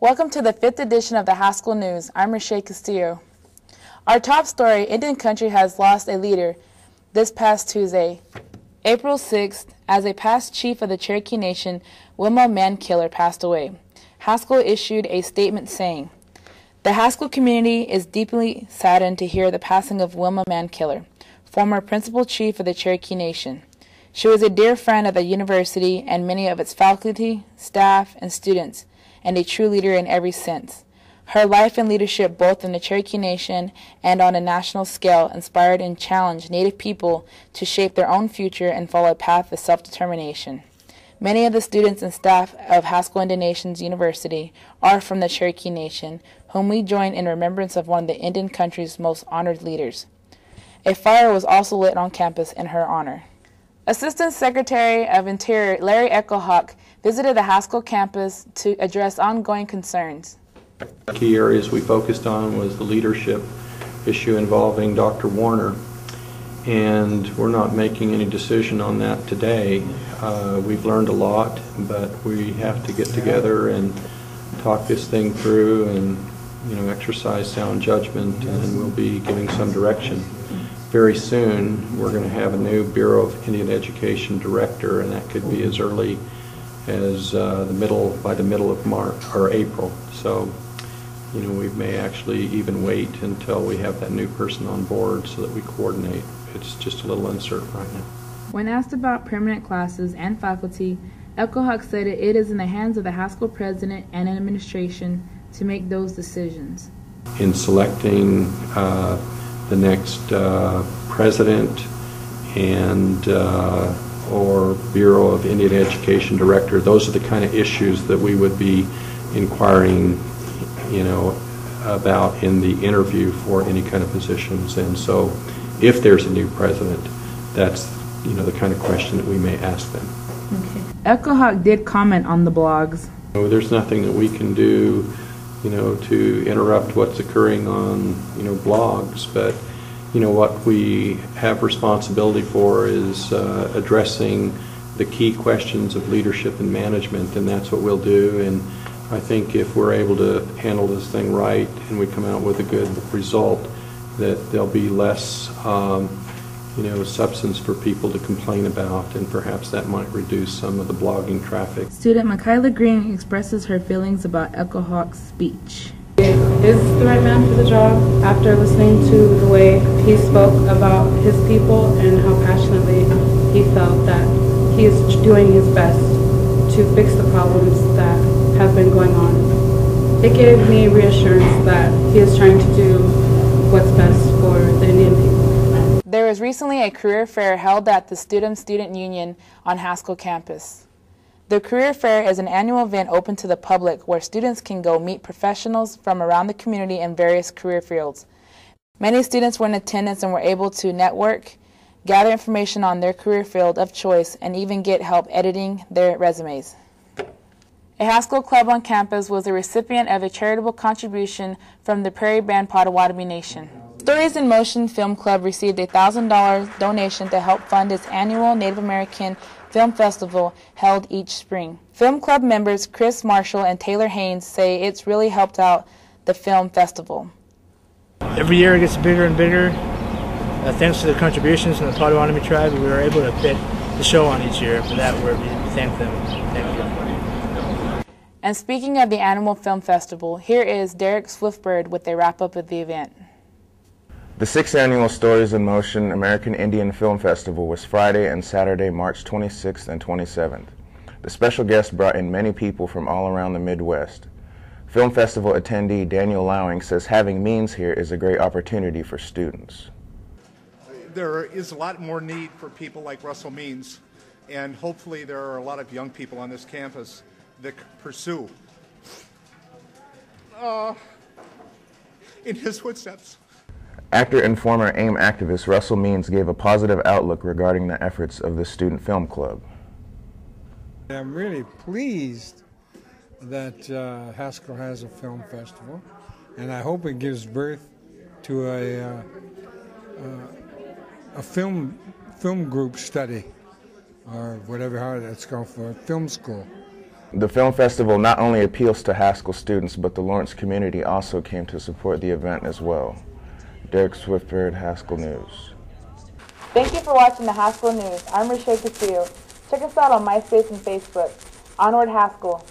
Welcome to the 5th edition of the Haskell News. I'm Rashay Castillo. Our top story, Indian country has lost a leader this past Tuesday. April 6th, as a past chief of the Cherokee Nation, Wilma Mankiller passed away. Haskell issued a statement saying, "The Haskell community is deeply saddened to hear the passing of Wilma Mankiller, former principal chief of the Cherokee Nation. She was a dear friend of the university and many of its faculty, staff, and students, and a true leader in every sense. Her life and leadership both in the Cherokee Nation and on a national scale inspired and challenged Native people to shape their own future and follow a path of self-determination. Many of the students and staff of Haskell Indian Nations University are from the Cherokee Nation, whom we join in remembrance of one of the Indian country's most honored leaders. A fire was also lit on campus in her honor." Assistant Secretary of Interior Larry EchoHawk visited the Haskell campus to address ongoing concerns. Key areas we focused on was the leadership issue involving Dr. Warner, and we're not making any decision on that today. We've learned a lot, but we have to get together and talk this thing through and exercise sound judgment, and we'll be giving some direction. Very soon we're going to have a new Bureau of Indian Education director, and that could be as early as by the middle of March or April. So we may actually even wait until we have that new person on board so that we coordinate. It's just a little uncertain right now. When asked about permanent classes and faculty, EchoHawk said it is in the hands of the Haskell president and administration to make those decisions. In selecting the next president and or Bureau of Indian Education director, those are the kind of issues that we would be inquiring about in the interview for any kind of positions. And so if there's a new president, that's the kind of question that we may ask them. Okay. EchoHawk did comment on the blogs. There's nothing that we can do to interrupt what's occurring on blogs, but what we have responsibility for is addressing the key questions of leadership and management, and that's what we'll do. And I think if we're able to handle this thing right and we come out with a good result, that there'll be less substance for people to complain about, and perhaps that might reduce some of the blogging traffic. Student Mankiller Green expresses her feelings about EchoHawk's speech. Is the right man for the job after listening to the way he spoke about his people and how passionately he felt that he is doing his best to fix the problems that have been going on. It gave me reassurance that he is trying to do what's best for the Indian people. There was recently a career fair held at the Student Union on Haskell campus. The career fair is an annual event open to the public where students can go meet professionals from around the community in various career fields. Many students were in attendance and were able to network, gather information on their career field of choice, and even get help editing their resumes. A Haskell club on campus was the recipient of a charitable contribution from the Prairie band Potawatomie Nation. Stories in Motion Film Club received a $1,000 donation to help fund its annual Native American Film Festival held each spring. Film Club members Chris Marshall and Taylor Haynes say it's really helped out the film festival. Every year it gets bigger and bigger. Thanks to the contributions from the Potawatomie tribe, we were able to fit the show on each year. For that, we thank them. Thank you. And speaking of the Animal Film Festival, here is Derek Swiftbird with a wrap-up of the event. The 6th annual Stories in Motion American Indian Film Festival was Friday and Saturday, March 26th and 27th. The special guest brought in many people from all around the Midwest. Film Festival attendee Daniel Lowing says having means here is a great opportunity for students. There is a lot more need for people like Russell Means, and hopefully there are a lot of young people on this campus that pursue in his footsteps. Actor and former AIM activist Russell Means gave a positive outlook regarding the efforts of the Student Film Club. I'm really pleased that Haskell has a film festival, and I hope it gives birth to a film group study, or whatever how that's called, for film school. The film festival not only appeals to Haskell students, but the Lawrence community also came to support the event as well. Derek Swiftbird, Haskell News. Thank you for watching the Haskell News. I'm Rashay Castillo. Check us out on MySpace and Facebook. Onward Haskell.